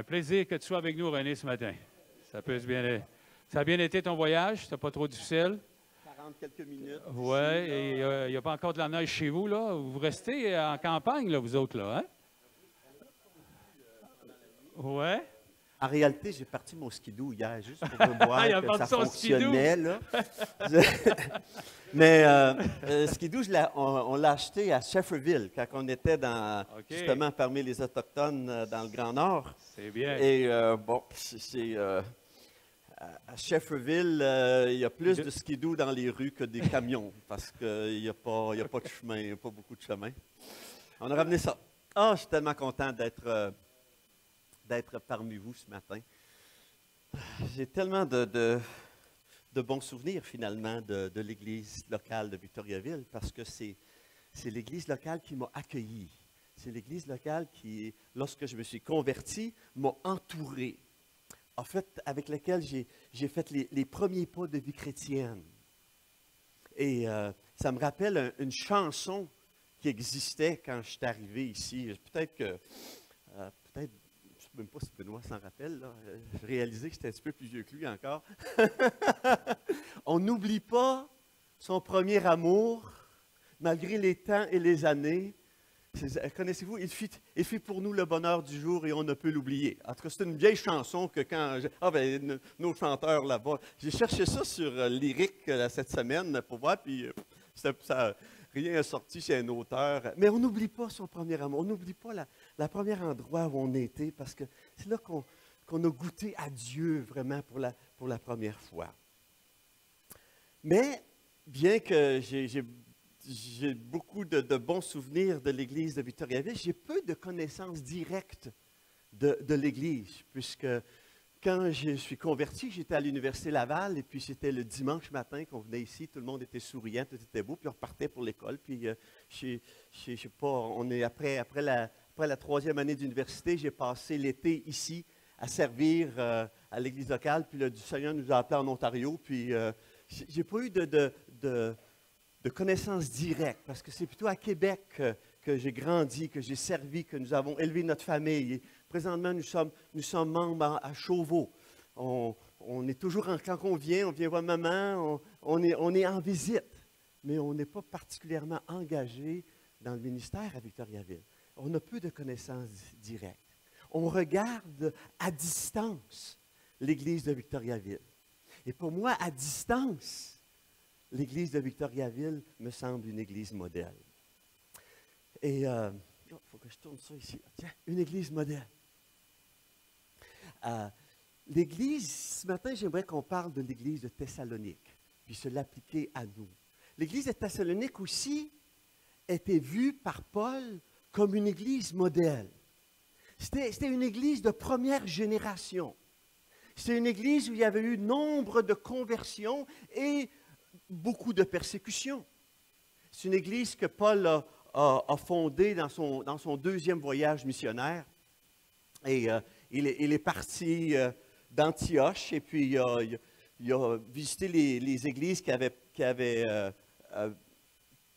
plaisir que tu sois avec nous, René, ce matin. Ça peut se bien. Ça a bien été ton voyage? C'était pas trop difficile? 40 quelques minutes. Oui, et il n'y a pas encore de la neige chez vous, là? Vous restez en campagne, là, vous autres, là, hein? Oui. En réalité, j'ai parti mon skidoo hier juste pour me voir Il a que vendu ça son fonctionnait. Là. Mais skidoo, on l'a acheté à Shefferville quand on était justement parmi les Autochtones dans le Grand Nord. C'est bien. Et bon, à Shefferville, il y a plus de skidoo dans les rues que des camions parce qu'il n'y a pas de chemin, il n'y a pas beaucoup de chemin. On a ramené ça. Ah, je suis tellement content d'être parmi vous ce matin. J'ai tellement de bons souvenirs, finalement, de l'église locale de Victoriaville, parce que c'est l'église locale qui m'a accueilli. C'est l'église locale qui, lorsque je me suis converti, m'a entouré. En fait, avec laquelle j'ai fait les premiers pas de vie chrétienne. Et ça me rappelle une chanson qui existait quand je suis arrivé ici. Peut-être même pas si Benoît s'en rappelle, là. J'ai réalisé que j'étais un petit peu plus vieux que lui encore. On n'oublie pas son premier amour, malgré les temps et les années. Connaissez-vous, il fit pour nous le bonheur du jour et on ne peut l'oublier. En tout cas, c'est une vieille chanson que quand... nos chanteurs là-bas. J'ai cherché ça sur Lyrique cette semaine pour voir, puis rien n'est sorti chez un auteur. Mais on n'oublie pas son premier amour. On n'oublie pas la première endroit où on était, parce que c'est là qu'on a goûté à Dieu vraiment pour la première fois. Mais, bien que j'ai beaucoup de bons souvenirs de l'Église de Victoriaville, j'ai peu de connaissances directes de l'Église, puisque quand je suis converti, j'étais à l'Université Laval, et puis c'était le dimanche matin qu'on venait ici, tout le monde était souriant, tout était beau, puis on repartait pour l'école. Puis, je sais pas, on est après la troisième année d'université, j'ai passé l'été ici à servir à l'Église locale, puis le Seigneur nous a appelés en Ontario, puis j'ai pas eu de connaissances directes, parce que c'est plutôt à Québec que j'ai grandi, que j'ai servi, que nous avons élevé notre famille. Et présentement, nous sommes membres à Chauveau. On est toujours, quand on vient voir maman, on est en visite, mais on n'est pas particulièrement engagé dans le ministère à Victoriaville. On a peu de connaissances directes. On regarde à distance l'Église de Victoriaville. Et pour moi, à distance, l'Église de Victoriaville me semble une église modèle. Et il faut que je tourne ça ici. Tiens, une église modèle. L'église, ce matin, j'aimerais qu'on parle de l'église de Thessalonique, puis se l'appliquer à nous. L'église de Thessalonique aussi était vue par Paul comme une église modèle. C'était une église de première génération. C'était une église où il y avait eu nombre de conversions et beaucoup de persécutions. C'est une église que Paul a fondée dans son deuxième voyage missionnaire. Et il est parti d'Antioche et puis il a visité les églises qu'il avait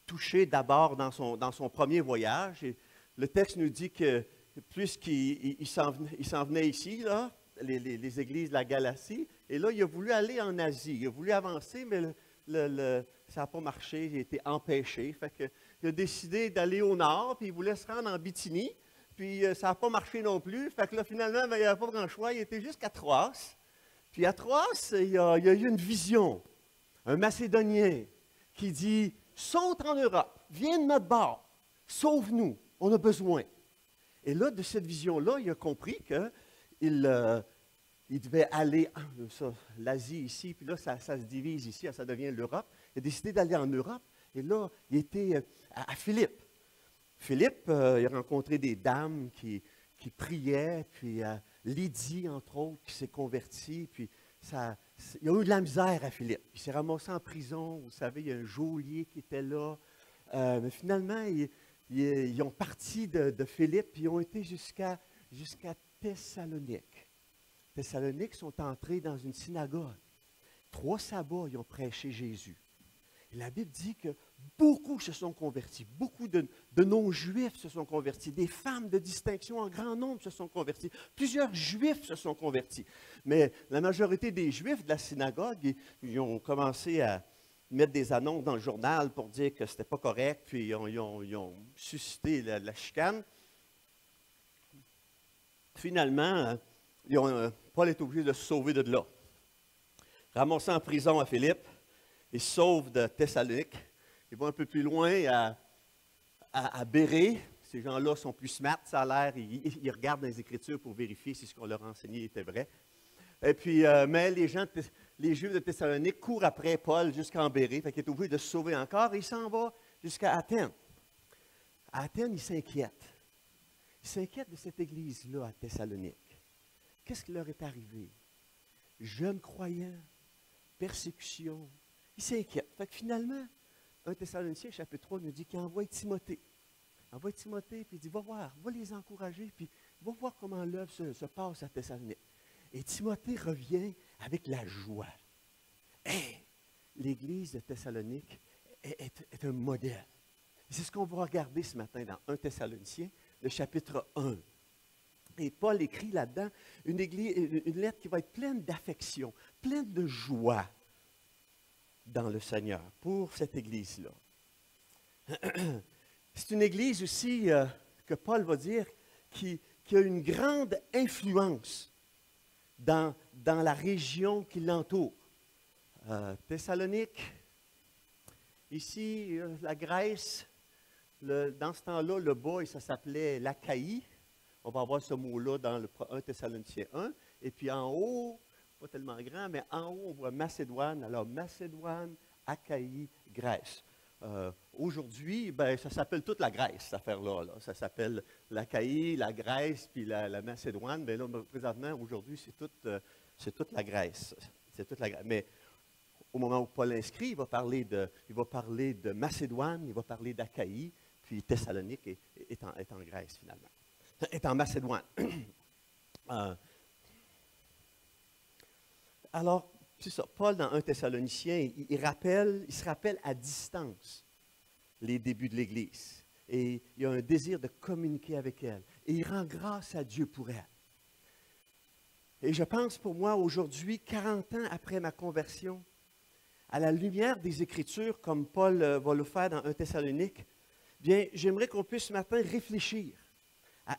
touchées d'abord dans son premier voyage. Et le texte nous dit que puisqu'il s'en venait ici, là, les églises de la Galatie, et là, il a voulu aller en Asie. Il a voulu avancer, mais ça n'a pas marché, il a été empêché. Fait que, il a décidé d'aller au nord, puis il voulait se rendre en Bithynie, puis ça n'a pas marché non plus. Fait que là, finalement, il n'y avait pas grand choix, il était jusqu'à Troas. Puis à Troas, il y a eu une vision, un Macédonien qui dit « Saute en Europe, viens de notre bord, sauve-nous, on a besoin. » Et là, de cette vision-là, il a compris qu'il devait aller, l'Asie ici, puis là, ça se divise ici, ça devient l'Europe. Il a décidé d'aller en Europe, et là, il était à Philippe. Philippe, il a rencontré des dames qui priaient, puis Lydie, entre autres, qui s'est convertie, puis il y a eu de la misère à Philippe. Il s'est ramassé en prison, vous savez, il y a un geôlier qui était là. Mais finalement, ils ont parti de Philippe, puis ils ont été jusqu'à Thessalonique. Thessalonique sont entrés dans une synagogue. 3 sabbats, ils ont prêché Jésus. Et la Bible dit que beaucoup se sont convertis. Beaucoup de non-juifs se sont convertis. Des femmes de distinction en grand nombre se sont convertis. Plusieurs juifs se sont convertis. Mais la majorité des juifs de la synagogue, ils ont commencé à mettre des annonces dans le journal pour dire que ce n'était pas correct, puis ils ont suscité la chicane. Finalement, Paul est obligé de se sauver de là. Ramassé en prison à Philippe, il se sauve de Thessalonique. Il va un peu plus loin à Bérée. Ces gens-là sont plus smart, ça a l'air. Ils regardent dans les Écritures pour vérifier si ce qu'on leur a enseigné était vrai. Et puis, mais les Juifs de Thessalonique courent après Paul jusqu'en Bérée. Fait qu'il est obligé de se sauver encore. Et il s'en va jusqu'à Athènes. À Athènes, il s'inquiète. Il s'inquiète de cette église-là à Thessalonique. Qu'est-ce qui leur est arrivé? Jeunes croyants, persécution. Il s'inquiète. Fait que finalement, 1 Thessaloniciens, chapitre 3, nous dit qu'il envoie Timothée. Il envoie Timothée, puis il dit, va voir, va les encourager, puis va voir comment l'œuvre se passe à Thessalonique. Et Timothée revient avec la joie. Hey, l'église de Thessalonique est un modèle. C'est ce qu'on va regarder ce matin dans 1 Thessaloniciens, le chapitre 1. Et Paul écrit là-dedans une lettre qui va être pleine d'affection, pleine de joie dans le Seigneur pour cette église-là. C'est une église aussi que Paul va dire qui a une grande influence dans la région qui l'entoure. Thessalonique, ici, la Grèce, dans ce temps-là, le bas, ça s'appelait l'Achaïe. On va avoir ce mot-là dans le 1 Thessaloniciens 1. Et puis en haut, pas tellement grand, mais en haut, on voit Macédoine. Alors, Macédoine, Achaïe, Grèce. Aujourd'hui, ça s'appelle toute la Grèce, cette affaire-là. Là. Ça s'appelle l'Achaïe, la Grèce, puis la Macédoine. Mais là, présentement, aujourd'hui, c'est toute la Grèce. C'est toute la Grèce. Mais au moment où Paul inscrit, il va parler de Macédoine, il va parler d'Achaïe, puis Thessalonique est en Grèce, finalement. Est en Macédoine. Alors, c'est ça, Paul, dans 1 Thessaloniciens, il se rappelle à distance les débuts de l'Église. Et il a un désir de communiquer avec elle. Et il rend grâce à Dieu pour elle. Et je pense pour moi, aujourd'hui, 40 ans après ma conversion, à la lumière des Écritures, comme Paul va le faire dans 1 Thessalonique, bien, j'aimerais qu'on puisse ce matin réfléchir à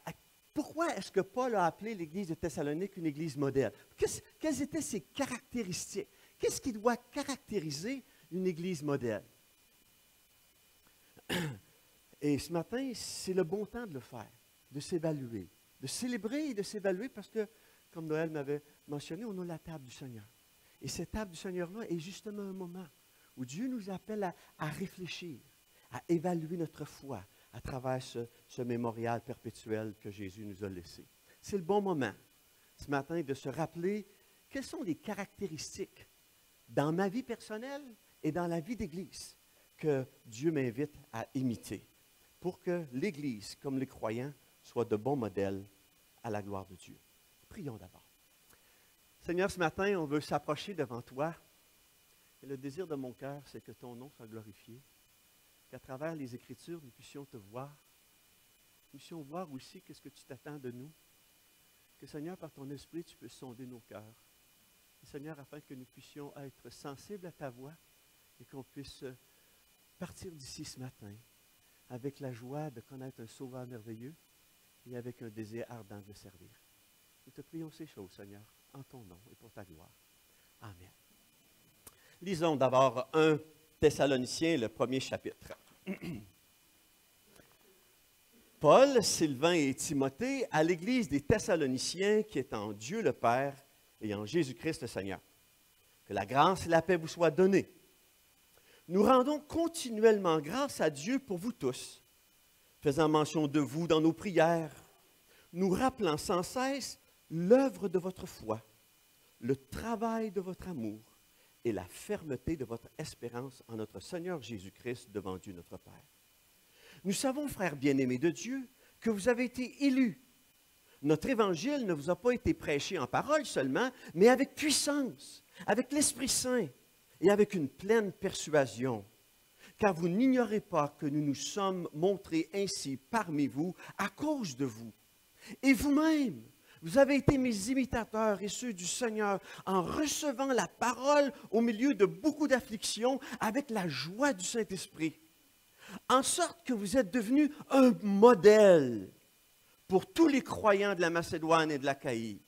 pourquoi est-ce que Paul a appelé l'Église de Thessalonique une Église modèle? Quelles étaient ses caractéristiques? Qu'est-ce qui doit caractériser une Église modèle? Et ce matin, c'est le bon temps de le faire, de s'évaluer, de célébrer et de s'évaluer parce que, comme Noël m'avait mentionné, on a la table du Seigneur. Et cette table du Seigneur-là est justement un moment où Dieu nous appelle à réfléchir, à évaluer notre foi, à travers ce mémorial perpétuel que Jésus nous a laissé. C'est le bon moment, ce matin, de se rappeler quelles sont les caractéristiques dans ma vie personnelle et dans la vie d'Église que Dieu m'invite à imiter pour que l'Église, comme les croyants, soit de bons modèles à la gloire de Dieu. Prions d'abord. Seigneur, ce matin, on veut s'approcher devant toi. Et le désir de mon cœur, c'est que ton nom soit glorifié. Qu'à travers les Écritures, nous puissions te voir. Nous puissions voir aussi qu'est-ce que tu t'attends de nous. Que, Seigneur, par ton esprit, tu peux sonder nos cœurs. Et, Seigneur, afin que nous puissions être sensibles à ta voix et qu'on puisse partir d'ici ce matin avec la joie de connaître un Sauveur merveilleux et avec un désir ardent de le servir. Nous te prions ces choses, Seigneur, en ton nom et pour ta gloire. Amen. Lisons d'abord 1 Thessaloniciens, le premier chapitre. Paul, Sylvain et Timothée à l'Église des Thessaloniciens qui est en Dieu le Père et en Jésus-Christ le Seigneur. Que la grâce et la paix vous soient données. Nous rendons continuellement grâce à Dieu pour vous tous, faisant mention de vous dans nos prières, nous rappelant sans cesse l'œuvre de votre foi, le travail de votre amour et la fermeté de votre espérance en notre Seigneur Jésus-Christ devant Dieu notre Père. Nous savons, frères bien-aimés de Dieu, que vous avez été élus. Notre évangile ne vous a pas été prêché en parole seulement, mais avec puissance, avec l'Esprit Saint et avec une pleine persuasion. car vous n'ignorez pas que nous nous sommes montrés ainsi parmi vous à cause de vous. Et vous-même, vous avez été mes imitateurs et ceux du Seigneur en recevant la parole au milieu de beaucoup d'afflictions avec la joie du Saint-Esprit, en sorte que vous êtes devenus un modèle pour tous les croyants de la Macédoine et de l'Achaïe.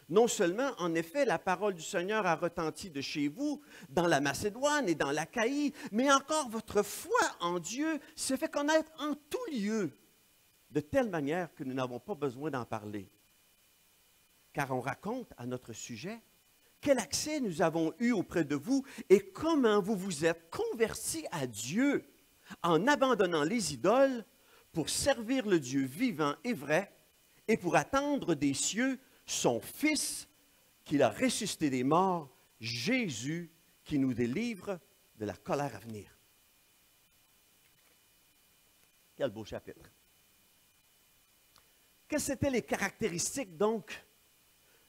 Non seulement, en effet, la parole du Seigneur a retenti de chez vous, dans la Macédoine et dans l'Achaïe, mais encore votre foi en Dieu se fait connaître en tout lieu, de telle manière que nous n'avons pas besoin d'en parler. Car on raconte à notre sujet quel accès nous avons eu auprès de vous et comment vous vous êtes convertis à Dieu en abandonnant les idoles pour servir le Dieu vivant et vrai et pour attendre des cieux son Fils qu'il a ressuscité des morts, Jésus qui nous délivre de la colère à venir. Quel beau chapitre. Quelles étaient les caractéristiques donc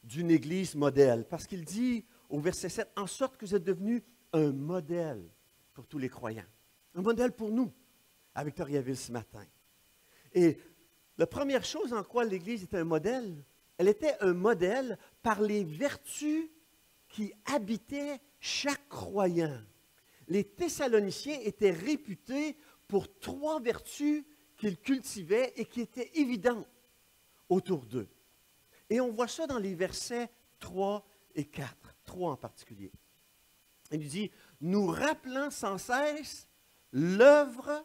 d'une Église modèle? Parce qu'il dit au verset 7, en sorte que vous êtes devenus un modèle pour tous les croyants. Un modèle pour nous, à Victoriaville ce matin. Et la première chose en quoi l'Église était un modèle, elle était un modèle par les vertus qui habitaient chaque croyant. Les Thessaloniciens étaient réputés pour 3 vertus qu'ils cultivaient et qui étaient évidentes autour d'eux. Et on voit ça dans les versets 3 et 4, 3 en particulier. Il nous dit, nous rappelant sans cesse l'œuvre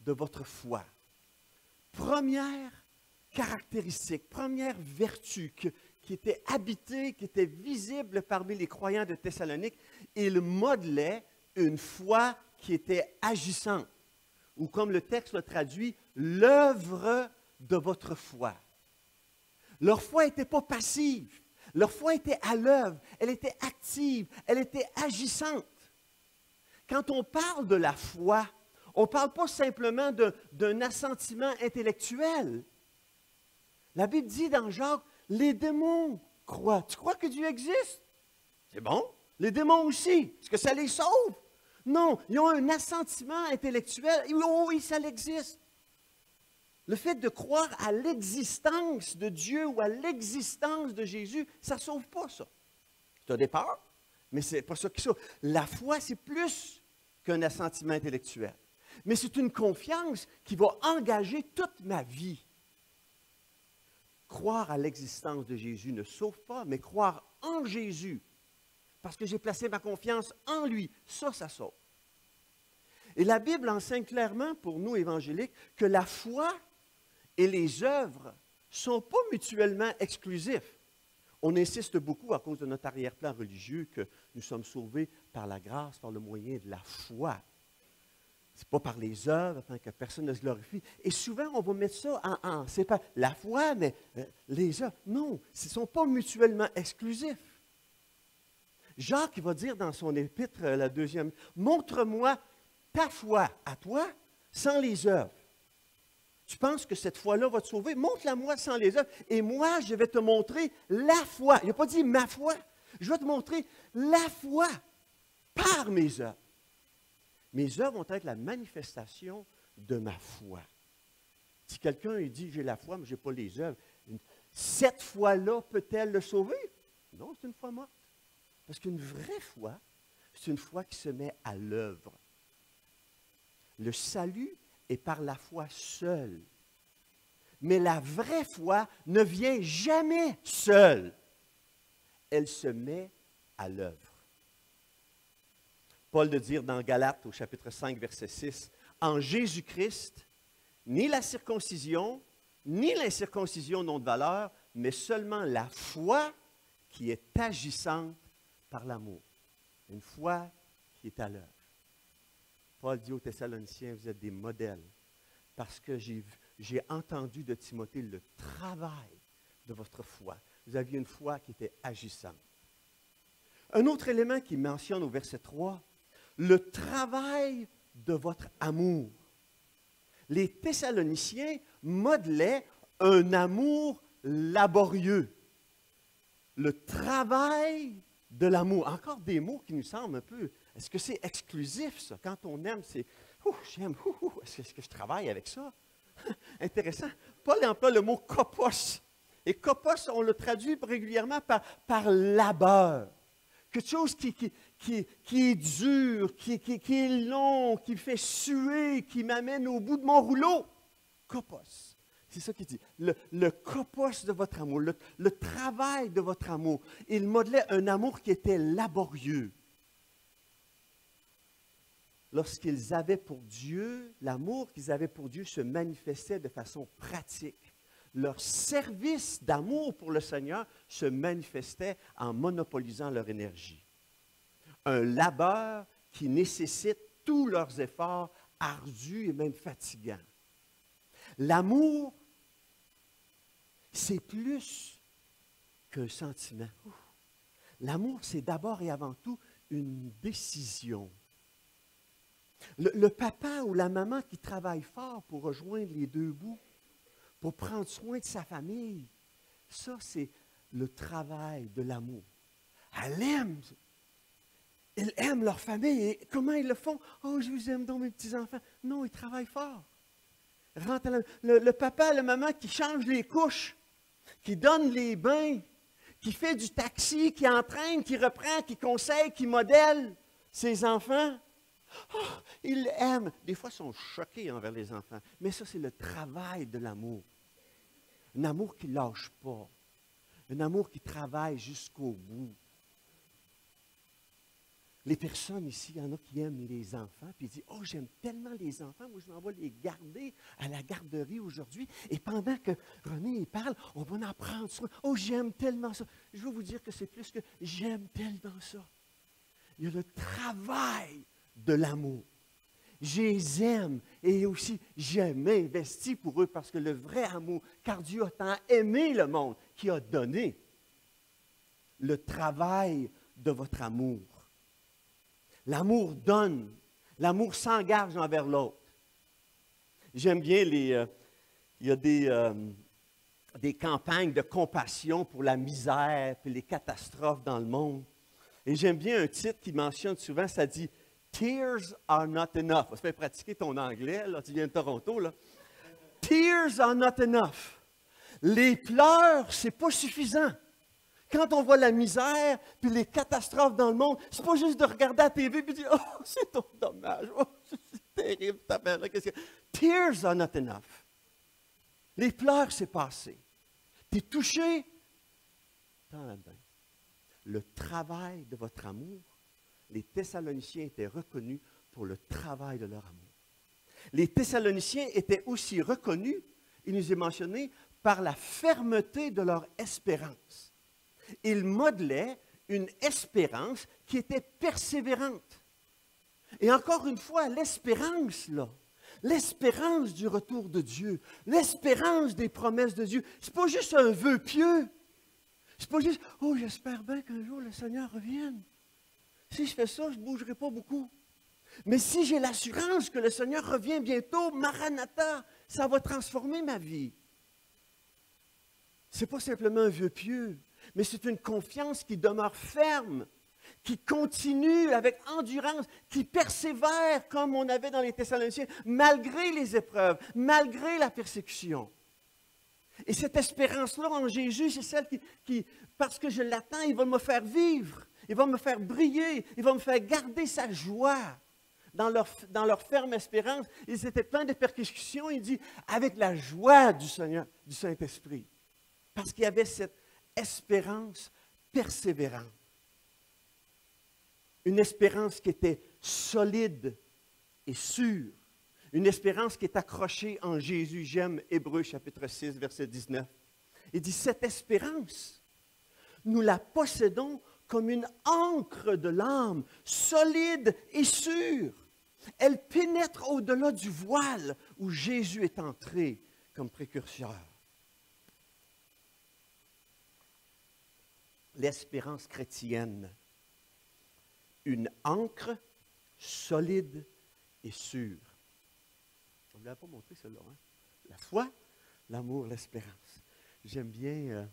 de votre foi. Première caractéristique, première vertu qui était habitée, qui était visible parmi les croyants de Thessalonique, il modelait une foi qui était agissante, ou comme le texte le traduit, l'œuvre de votre foi. Leur foi n'était pas passive, leur foi était à l'œuvre, elle était active, elle était agissante. Quand on parle de la foi, on ne parle pas simplement d'un assentiment intellectuel. La Bible dit dans Jacques, les démons croient. Tu crois que Dieu existe? C'est bon. Les démons aussi. Est-ce que ça les sauve? Non, ils ont un assentiment intellectuel. Oui, ça existe. Le fait de croire à l'existence de Dieu ou à l'existence de Jésus, ça ne sauve pas ça. Tu as des peurs, mais ce n'est pas ça qui sauve. La foi, c'est plus qu'un assentiment intellectuel. Mais c'est une confiance qui va engager toute ma vie. Croire à l'existence de Jésus ne sauve pas, mais croire en Jésus, parce que j'ai placé ma confiance en lui, ça sauve. Et la Bible enseigne clairement pour nous évangéliques que la foi et les œuvres ne sont pas mutuellement exclusifs. On insiste beaucoup à cause de notre arrière-plan religieux que nous sommes sauvés par la grâce, par le moyen de la foi. Ce n'est pas par les œuvres, afin que personne ne se glorifie. Et souvent, on va mettre ça c'est pas la foi, mais les œuvres. Non, ce ne sont pas mutuellement exclusifs. Jacques, il va dire dans son épître, la 2e, « Montre-moi ta foi à toi sans les œuvres. Tu penses que cette foi-là va te sauver? Montre-la-moi sans les œuvres, et moi, je vais te montrer la foi. » Il n'a pas dit « ma foi ». Je vais te montrer la foi par mes œuvres. Mes œuvres vont être la manifestation de ma foi. Si quelqu'un dit « j'ai la foi, mais je n'ai pas les œuvres », cette foi-là peut-elle le sauver? Non, c'est une foi morte. Parce qu'une vraie foi, c'est une foi qui se met à l'œuvre. Le salut est par la foi seule. Mais la vraie foi ne vient jamais seule. Elle se met à l'œuvre. Paul de dire dans Galates, au chapitre 5, verset 6, « En Jésus-Christ, ni la circoncision, ni l'incirconcision n'ont de valeur, mais seulement la foi qui est agissante par l'amour. » Une foi qui est à l'œuvre. Paul dit aux Thessaloniciens, vous êtes des modèles, parce que j'ai entendu de Timothée le travail de votre foi. Vous aviez une foi qui était agissante. Un autre élément qu'il mentionne au verset 3, le travail de votre amour. Les Thessaloniciens modelaient un amour laborieux. Le travail de l'amour. Encore des mots qui nous semblent un peu Est-ce que c'est exclusif, ça? Quand on aime, c'est « Ouh, j'aime, ouh, est-ce que je travaille avec ça? » Intéressant. Paul emploie le mot « kopos ». Et « kopos », on le traduit régulièrement par labeur. Quelque chose qui est dur, qui est long, qui me fait suer, qui m'amène au bout de mon rouleau. Kopos. C'est ça qu'il dit. Le kopos de votre amour, le travail de votre amour. Il modelait un amour qui était laborieux. Lorsqu'ils avaient pour Dieu, l'amour qu'ils avaient pour Dieu se manifestait de façon pratique. Leur service d'amour pour le Seigneur se manifestait en monopolisant leur énergie. Un labeur qui nécessite tous leurs efforts ardus et même fatigants. L'amour, c'est plus qu'un sentiment. L'amour, c'est d'abord et avant tout une décision. Le papa ou la maman qui travaille fort pour rejoindre les deux bouts, pour prendre soin de sa famille, ça, c'est le travail de l'amour. Ils aiment leur famille. Et comment ils le font? Oh, je vous aime donc, mes petits-enfants. Non, ils travaillent fort. Le papa, la maman qui change les couches, qui donne les bains, qui fait du taxi, qui entraîne, qui reprend, qui conseille, qui modèle ses enfants. Oh, ils aiment. Des fois, ils sont choqués envers les enfants. Mais ça, c'est le travail de l'amour. Un amour qui ne lâche pas. Un amour qui travaille jusqu'au bout. Les personnes ici, il y en a qui aiment les enfants, puis ils disent « Oh, j'aime tellement les enfants, moi je m'en vais les garder à la garderie aujourd'hui. » Et pendant que René parle, on va en prendre soin. « Oh, j'aime tellement ça. » Je veux vous dire que c'est plus que « J'aime tellement ça. » Il y a le travail de l'amour. Je les aime et aussi je m'investis pour eux parce que le vrai amour, car Dieu a tant aimé le monde qu'il a donné le travail de votre amour. L'amour donne, l'amour s'engage envers l'autre. J'aime bien il y a des campagnes de compassion pour la misère et les catastrophes dans le monde. Et j'aime bien un titre qui mentionne souvent, ça dit « Tears are not enough ». On se fait pratiquer ton anglais, là, tu viens de Toronto, là. « Tears are not enough ». Les pleurs, ce n'est pas suffisant. Quand on voit la misère puis les catastrophes dans le monde, ce n'est pas juste de regarder la TV et de dire « Oh, c'est ton dommage, oh, c'est terrible, ta mère, là, qu'est-ce que... » Tears are not enough. Les pleurs, c'est passé. Tu es touché, dans la bain. Le travail de votre amour, les Thessaloniciens étaient reconnus pour le travail de leur amour. Les Thessaloniciens étaient aussi reconnus, il nous est mentionné, par la fermeté de leur espérance. Ils modelaient une espérance qui était persévérante. Et encore une fois, l'espérance, là, l'espérance du retour de Dieu, l'espérance des promesses de Dieu, ce n'est pas juste un vœu pieux. Ce n'est pas juste « Oh, j'espère bien qu'un jour le Seigneur revienne. Si je fais ça, je ne bougerai pas beaucoup. » Mais si j'ai l'assurance que le Seigneur revient bientôt, Maranatha, ça va transformer ma vie. Ce n'est pas simplement un vœu pieux, mais c'est une confiance qui demeure ferme, qui continue avec endurance, qui persévère comme on avait dans les Thessaloniciens, malgré les épreuves, malgré la persécution. Et cette espérance-là en Jésus, c'est celle qui, parce que je l'attends, il va me faire vivre, il va me faire briller, il va me faire garder sa joie. Dans leur ferme espérance, ils étaient pleins de persécutions, il dit, avec la joie du Seigneur, du Saint-Esprit. Parce qu'il y avait cette espérance persévérante. Une espérance qui était solide et sûre. Une espérance qui est accrochée en Jésus. J'aime Hébreux chapitre 6, verset 19. Il dit, cette espérance, nous la possédons comme une ancre de l'âme, solide et sûre. Elle pénètre au-delà du voile où Jésus est entré comme précurseur. L'espérance chrétienne, une ancre solide et sûre. On ne l'a pas montré celle-là. Hein? La foi, l'amour, l'espérance. J'aime bien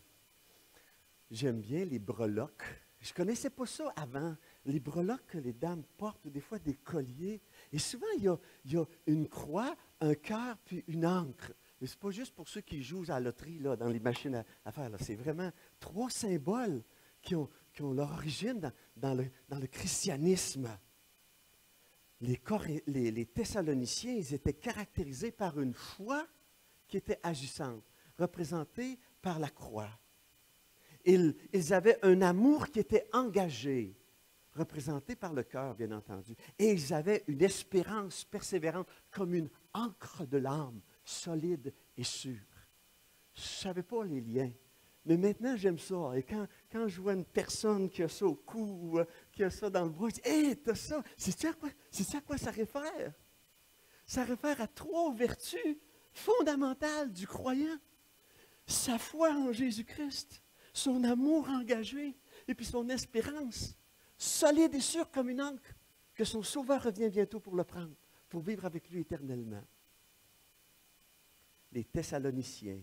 les breloques. Je ne connaissais pas ça avant. les breloques que les dames portent, des fois des colliers. Et souvent, il y a une croix, un cœur, puis une encre. Et ce n'est pas juste pour ceux qui jouent à la loterie, là, dans les machines à faire. C'est vraiment 3 symboles qui ont leur origine dans le christianisme. Les Thessaloniciens, ils étaient caractérisés par une foi qui était agissante, représentée par la croix. Ils avaient un amour qui était engagé, représenté par le cœur, bien entendu. Et ils avaient une espérance persévérante, comme une encre de l'âme, solide et sûre. Je ne savais pas les liens. Mais maintenant, j'aime ça. Et quand je vois une personne qui a ça au cou, qui a ça dans le bras, je dis, « Hé, t'as ça! » C'est à quoi ça réfère? Ça réfère à 3 vertus fondamentales du croyant. Sa foi en Jésus-Christ, son amour engagé, et puis son espérance, solide et sûre comme une encre, que son Sauveur revient bientôt pour le prendre, pour vivre avec lui éternellement. Les Thessaloniciens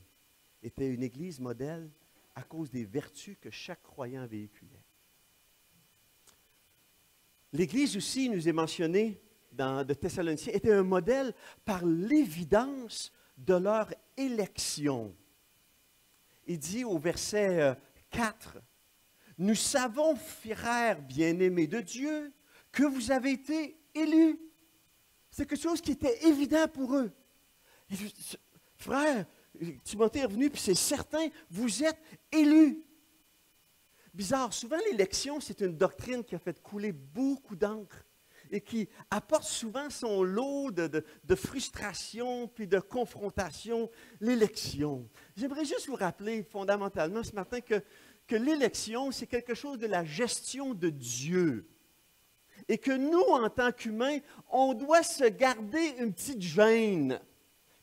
étaient une église modèle à cause des vertus que chaque croyant véhiculait. L'église aussi, il nous est mentionné de Thessaloniciens, était un modèle par l'évidence de leur élection. Il dit au verset 4, « Nous savons, frères bien-aimés de Dieu, que vous avez été élus. » C'est quelque chose qui était évident pour eux. Frère, Timothée est revenu, puis c'est certain, vous êtes élus. Bizarre, souvent l'élection, c'est une doctrine qui a fait couler beaucoup d'encre et qui apporte souvent son lot de frustration puis de confrontation, l'élection. J'aimerais juste vous rappeler fondamentalement ce matin que l'élection, c'est quelque chose de la gestion de Dieu. Et que nous, en tant qu'humains, on doit se garder une petite gêne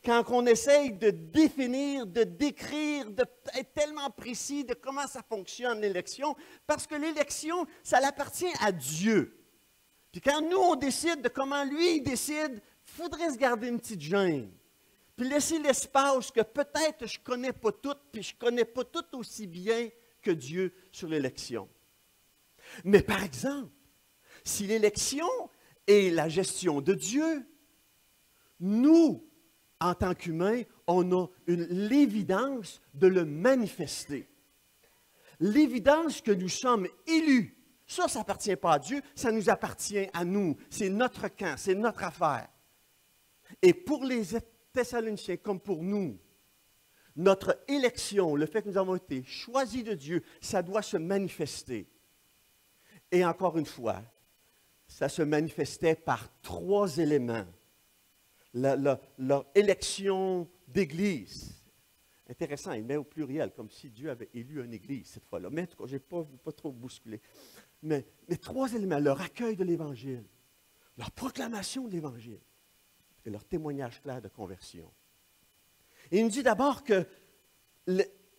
quand on essaye de définir, de décrire, d'être tellement précis de comment ça fonctionne l'élection, parce que l'élection, ça appartient à Dieu. Puis quand nous, on décide de comment lui, il décide, il faudrait se garder une petite gêne. Puis laisser l'espace que peut-être je ne connais pas tout, puis je ne connais pas tout aussi bien que Dieu sur l'élection. Mais par exemple, si l'élection est la gestion de Dieu, nous, en tant qu'humains, on a l'évidence de le manifester. L'évidence que nous sommes élus. Ça n'appartient pas à Dieu, ça nous appartient à nous. C'est notre camp, c'est notre affaire. Et pour les Thessaloniciens, comme pour nous, notre élection, le fait que nous avons été choisis de Dieu, ça doit se manifester. Et encore une fois, ça se manifestait par 3 éléments. Leur élection d'église. Intéressant, il met au pluriel, comme si Dieu avait élu une église cette fois-là. Mais en tout cas, je n'ai pas trop bousculé. Mais 3 éléments, leur accueil de l'Évangile, leur proclamation de l'Évangile et leur témoignage clair de conversion. Et il nous dit d'abord que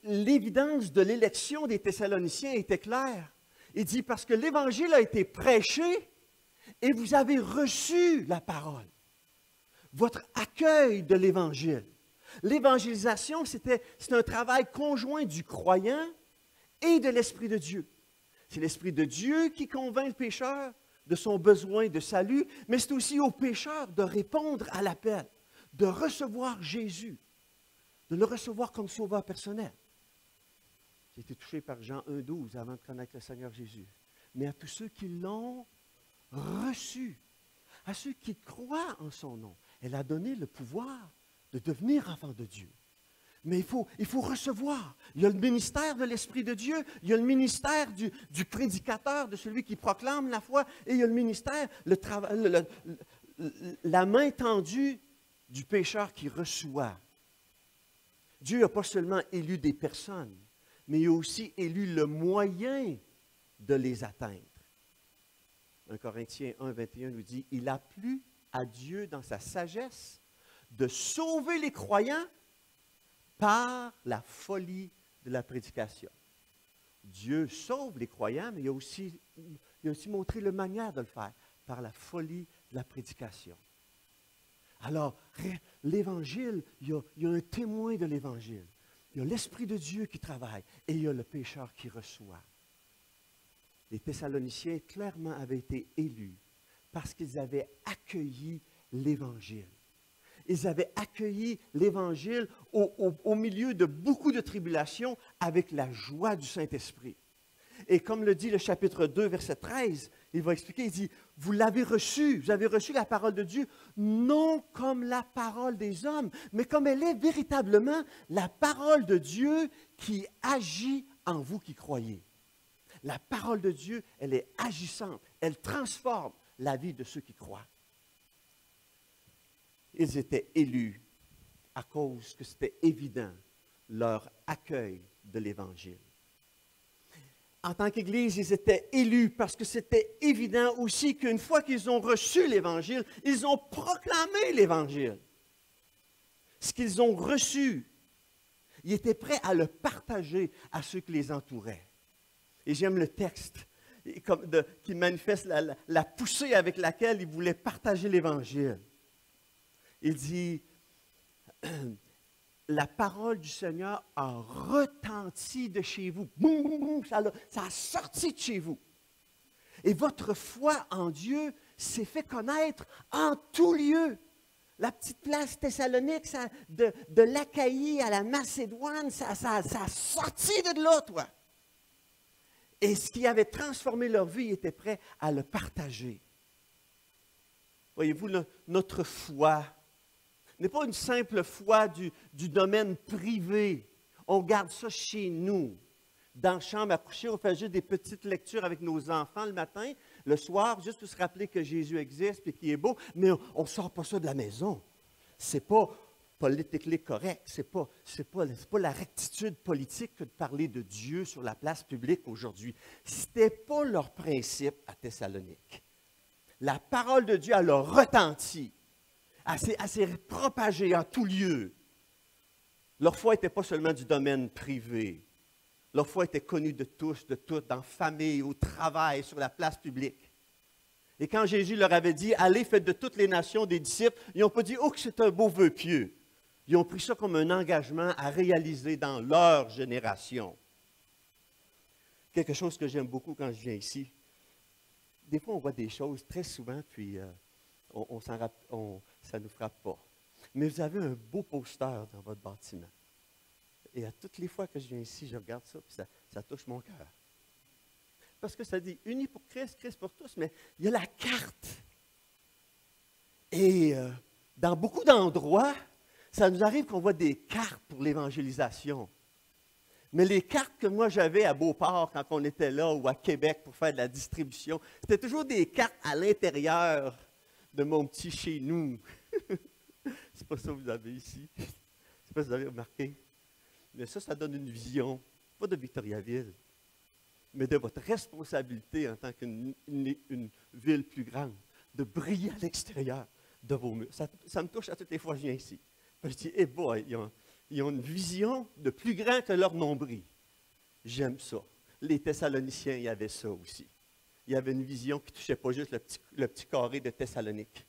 l'évidence de l'élection des Thessaloniciens était claire. Il dit parce que l'Évangile a été prêché et vous avez reçu la parole. Votre accueil de l'Évangile. L'évangélisation, c'est un travail conjoint du croyant et de l'Esprit de Dieu. C'est l'Esprit de Dieu qui convainc le pécheur de son besoin de salut, mais c'est aussi au pécheur de répondre à l'appel, de recevoir Jésus, de le recevoir comme sauveur personnel. J'ai été touché par Jean 1,12 avant de connaître le Seigneur Jésus. Mais à tous ceux qui l'ont reçu, à ceux qui croient en son nom, elle a donné le pouvoir de devenir enfant de Dieu. Mais il faut recevoir. Il y a le ministère de l'Esprit de Dieu, il y a le ministère du prédicateur, de celui qui proclame la foi, et il y a le ministère, la main tendue du pécheur qui reçoit. Dieu n'a pas seulement élu des personnes, mais il a aussi élu le moyen de les atteindre. 1 Corinthiens 1, 21 nous dit, « Il a plu à Dieu dans sa sagesse de sauver les croyants par la folie de la prédication. » Dieu sauve les croyants, mais il a aussi montré la manière de le faire, par la folie de la prédication. Alors, l'Évangile, il y a un témoin de l'Évangile. Il y a l'Esprit de Dieu qui travaille et il y a le pécheur qui reçoit. Les Thessaloniciens, clairement, avaient été élus parce qu'ils avaient accueilli l'Évangile. Ils avaient accueilli l'Évangile au milieu de beaucoup de tribulations avec la joie du Saint-Esprit. Et comme le dit le chapitre 2, verset 13, il va expliquer, il dit, vous l'avez reçu, vous avez reçu la parole de Dieu, non comme la parole des hommes, mais comme elle est véritablement la parole de Dieu qui agit en vous qui croyez. La parole de Dieu, elle est agissante, elle transforme la vie de ceux qui croient. Ils étaient élus à cause que c'était évident leur accueil de l'Évangile. En tant qu'Église, ils étaient élus parce que c'était évident aussi qu'une fois qu'ils ont reçu l'Évangile, ils ont proclamé l'Évangile. Ce qu'ils ont reçu, ils étaient prêts à le partager à ceux qui les entouraient. Et j'aime le texte qui manifeste la poussée avec laquelle ils voulaient partager l'Évangile. Il dit, la parole du Seigneur a retenti de chez vous. Boum, boum, boum, ça a sorti de chez vous. Et votre foi en Dieu s'est fait connaître en tout lieu. La petite place Thessalonique, de l'Achaïe à la Macédoine, ça a sorti de là, toi. Et ce qui avait transformé leur vie, ils étaient prêts à le partager. Voyez-vous, notre foi n'est pas une simple foi du domaine privé. On garde ça chez nous. Dans la chambre à coucher, on fait juste des petites lectures avec nos enfants le matin, le soir, juste pour se rappeler que Jésus existe et qu'il est beau, mais on ne sort pas ça de la maison. Ce n'est pas politiquement correct, ce n'est pas la rectitude politique que de parler de Dieu sur la place publique aujourd'hui. Ce n'était pas leur principe à Thessalonique. La parole de Dieu, elle a retenti. Elle s'est propagée en tout lieu. Leur foi n'était pas seulement du domaine privé. Leur foi était connue de tous, de toutes, dans la famille, au travail, sur la place publique. Et quand Jésus leur avait dit, allez, faites de toutes les nations des disciples, ils n'ont pas dit, oh, que c'est un beau vœu pieux. Ils ont pris ça comme un engagement à réaliser dans leur génération. Quelque chose que j'aime beaucoup quand je viens ici. Des fois, on voit des choses très souvent, puis ça ne nous frappe pas. Mais vous avez un beau poster dans votre bâtiment. Et à toutes les fois que je viens ici, je regarde ça, puis ça touche mon cœur. Parce que ça dit, unis pour Christ, Christ pour tous, mais il y a la carte. Et dans beaucoup d'endroits, ça nous arrive qu'on voit des cartes pour l'évangélisation. Mais les cartes que moi j'avais à Beauport quand on était là, ou à Québec pour faire de la distribution, c'était toujours des cartes à l'intérieur de mon petit chez nous. C'est pas ça que vous avez ici. C'est pas ça que vous avez remarqué. Mais ça donne une vision, pas de Victoriaville, mais de votre responsabilité en tant qu'une ville plus grande, de briller à l'extérieur de vos murs. Ça me touche à toutes les fois que je viens ici. Je dis, hey boy, ils ont une vision de plus grand que leur nombril. J'aime ça. Les Thessaloniciens, il y avait ça aussi. Il y avait une vision qui ne touchait pas juste le petit carré de Thessalonique,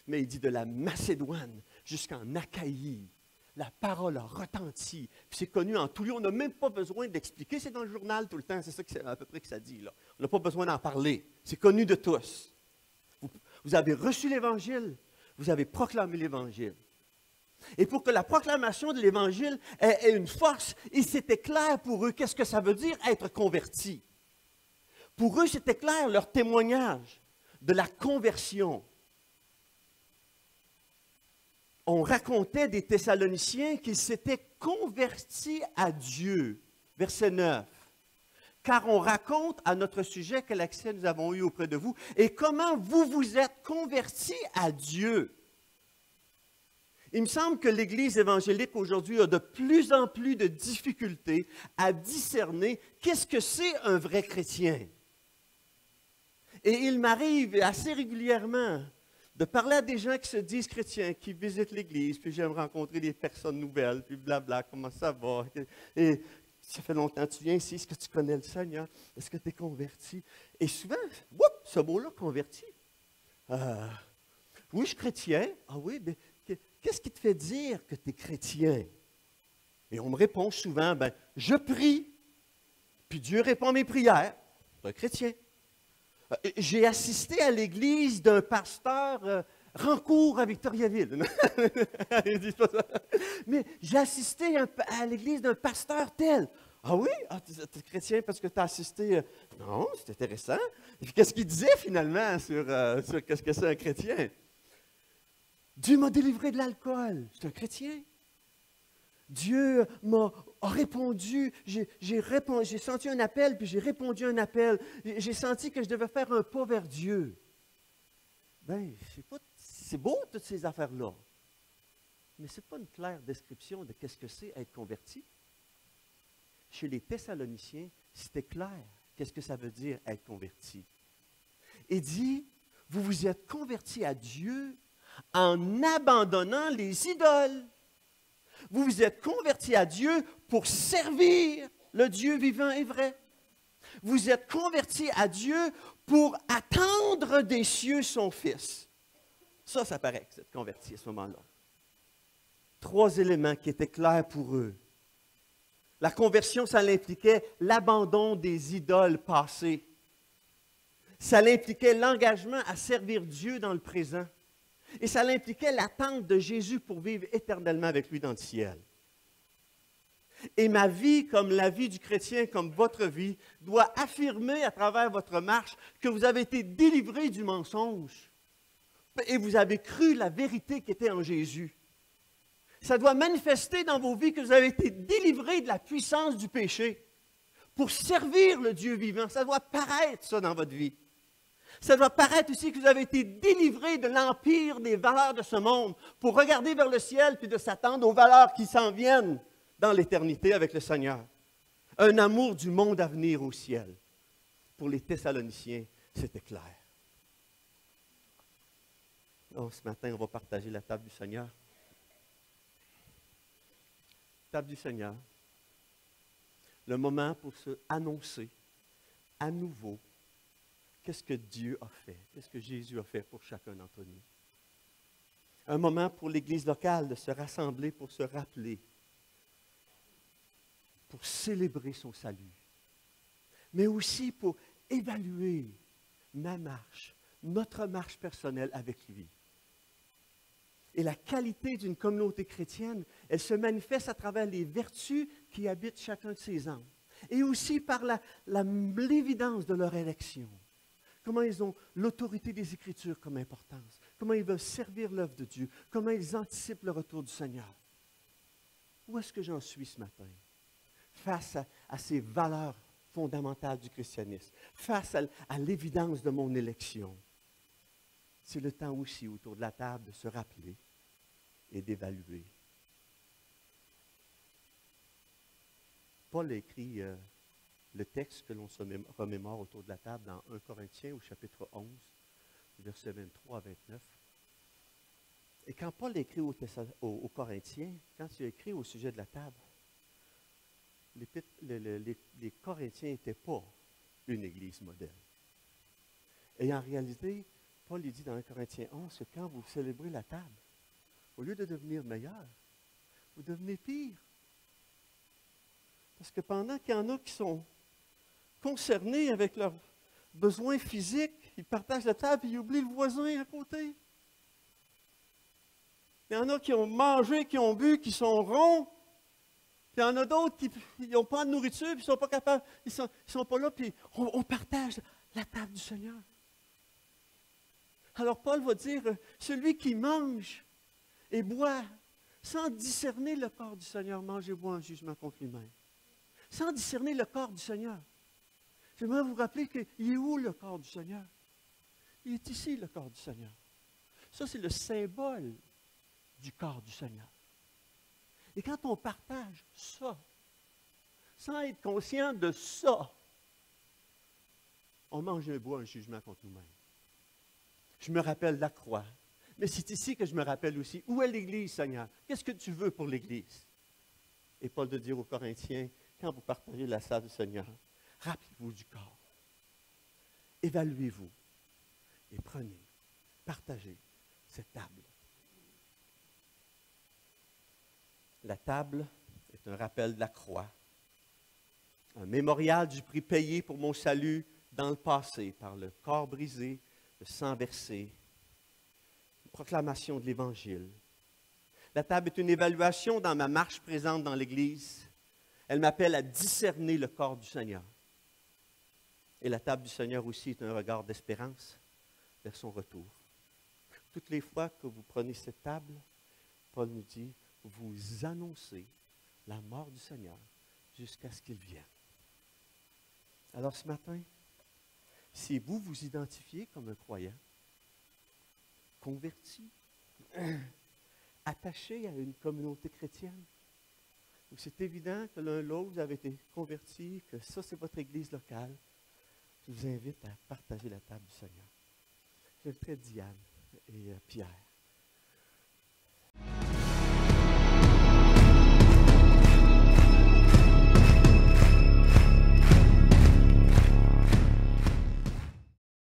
mais il dit de la Macédoine jusqu'en Achaïe. La parole a retenti. C'est connu en tout lieu. On n'a même pas besoin d'expliquer. C'est dans le journal tout le temps. C'est ça à peu près que ça dit, là. On n'a pas besoin d'en parler. C'est connu de tous. Vous avez reçu l'Évangile. Vous avez proclamé l'Évangile. Et pour que la proclamation de l'Évangile ait une force, c'était clair pour eux qu'est-ce que ça veut dire être converti. Pour eux, c'était clair leur témoignage de la conversion. On racontait des Thessaloniciens qu'ils s'étaient convertis à Dieu. Verset 9. Car on raconte à notre sujet quel accès nous avons eu auprès de vous et comment vous vous êtes convertis à Dieu. Il me semble que l'Église évangélique aujourd'hui a de plus en plus de difficultés à discerner qu'est-ce que c'est un vrai chrétien. Et il m'arrive assez régulièrement de parler à des gens qui se disent chrétiens, qui visitent l'Église, puis j'aime rencontrer des personnes nouvelles, puis blabla, comment ça va? Et ça fait longtemps que tu viens ici, est-ce que tu connais le Seigneur? Est-ce que tu es converti? Et souvent, ce mot-là, converti. Oui, je suis chrétien. Ah oui, mais qu'est-ce qui te fait dire que tu es chrétien? Et on me répond souvent, je prie, puis Dieu répond à mes prières. C'est un chrétien. J'ai assisté à l'église d'un pasteur Rancourt à Victoriaville. Ils disent pas ça. Mais j'ai assisté à l'église d'un pasteur tel. Ah oui? Ah, tu es chrétien parce que tu as assisté. Non, c'est intéressant. Et puis, qu'est-ce qu'il disait finalement sur qu'est-ce que c'est un chrétien? Dieu m'a délivré de l'alcool. C'est un chrétien. Dieu a répondu, j'ai senti un appel, puis j'ai répondu à un appel. J'ai senti que je devais faire un pas vers Dieu. Bien, c'est beau, toutes ces affaires-là. Mais ce n'est pas une claire description de qu'est-ce que c'est être converti. Chez les Thessaloniciens, c'était clair qu'est-ce que ça veut dire être converti. Il dit, vous vous êtes convertis à Dieu en abandonnant les idoles. Vous vous êtes convertis à Dieu pour servir le Dieu vivant et vrai. Vous êtes convertis à Dieu pour attendre des cieux son Fils. Ça paraît que vous êtes convertis à ce moment-là. 3 éléments qui étaient clairs pour eux. La conversion, ça l'impliquait l'abandon des idoles passées. Ça l'impliquait l'engagement à servir Dieu dans le présent. Et ça l'impliquait l'attente de Jésus pour vivre éternellement avec lui dans le ciel. Et ma vie, comme la vie du chrétien, comme votre vie, doit affirmer à travers votre marche que vous avez été délivrés du mensonge et vous avez cru la vérité qui était en Jésus. Ça doit manifester dans vos vies que vous avez été délivrés de la puissance du péché pour servir le Dieu vivant. Ça doit paraître ça dans votre vie. Ça doit paraître aussi que vous avez été délivrés de l'empire des valeurs de ce monde pour regarder vers le ciel puis de s'attendre aux valeurs qui s'en viennent dans l'éternité avec le Seigneur. Un amour du monde à venir au ciel. Pour les Thessaloniciens, c'était clair. Oh, ce matin, on va partager la table du Seigneur. Table du Seigneur. Le moment pour se annoncer à nouveau qu'est-ce que Dieu a fait, qu'est-ce que Jésus a fait pour chacun d'entre nous. Un moment pour l'Église locale de se rassembler pour se rappeler, pour célébrer son salut, mais aussi pour évaluer ma marche, notre marche personnelle avec lui. Et la qualité d'une communauté chrétienne, elle se manifeste à travers les vertus qui habitent chacun de ses âmes, et aussi par l'évidence de leur élection. Comment ils ont l'autorité des Écritures comme importance, comment ils veulent servir l'œuvre de Dieu, comment ils anticipent le retour du Seigneur. Où est-ce que j'en suis ce matin? Face à ces valeurs fondamentales du christianisme, face à l'évidence de mon élection. C'est le temps aussi autour de la table de se rappeler et d'évaluer. Paul a écrit le texte que l'on se remémore autour de la table dans 1 Corinthiens au chapitre 11, versets 23 à 29. Et quand Paul a écrit aux Corinthiens, quand il a écrit au sujet de la table, les Corinthiens n'étaient pas une église modèle. Et en réalité, Paul dit dans 1 Corinthiens 11 que quand vous célébrez la table, au lieu de devenir meilleur, vous devenez pire. Parce que pendant qu'il y en a qui sont concernés avec leurs besoins physiques, ils partagent la table et ils oublient le voisin à côté. Il y en a qui ont mangé, qui ont bu, qui sont ronds. Puis il y en a d'autres qui n'ont pas de nourriture, puis ils ne sont pas capables, ils sont pas là, puis on partage la table du Seigneur. Alors Paul va dire, celui qui mange et boit sans discerner le corps du Seigneur, mange et boit en jugement contre lui-même. Sans discerner le corps du Seigneur. J'aimerais vous rappeler qu'il est où le corps du Seigneur? Il est ici, le corps du Seigneur. Ça, c'est le symbole du corps du Seigneur. Et quand on partage ça, sans être conscient de ça, on mange et boit un jugement contre nous-mêmes. Je me rappelle la croix. Mais c'est ici que je me rappelle aussi, où est l'Église, Seigneur? Qu'est-ce que tu veux pour l'Église? Et Paul de dire aux Corinthiens, quand vous partagez la salle du Seigneur, rappelez-vous du corps. Évaluez-vous et prenez, partagez cette table. La table est un rappel de la croix, un mémorial du prix payé pour mon salut dans le passé par le corps brisé, le sang versé, une proclamation de l'Évangile. La table est une évaluation dans ma marche présente dans l'Église. Elle m'appelle à discerner le corps du Seigneur. Et la table du Seigneur aussi est un regard d'espérance vers son retour. Toutes les fois que vous prenez cette table, Paul nous dit, vous annoncez la mort du Seigneur jusqu'à ce qu'il vienne. Alors ce matin, si vous vous identifiez comme un croyant, converti, attaché à une communauté chrétienne, où c'est évident que l'un l'autre, vous avez été convertis, que ça c'est votre église locale, je vous invite à partager la table du Seigneur. J'inviterai Diane et Pierre.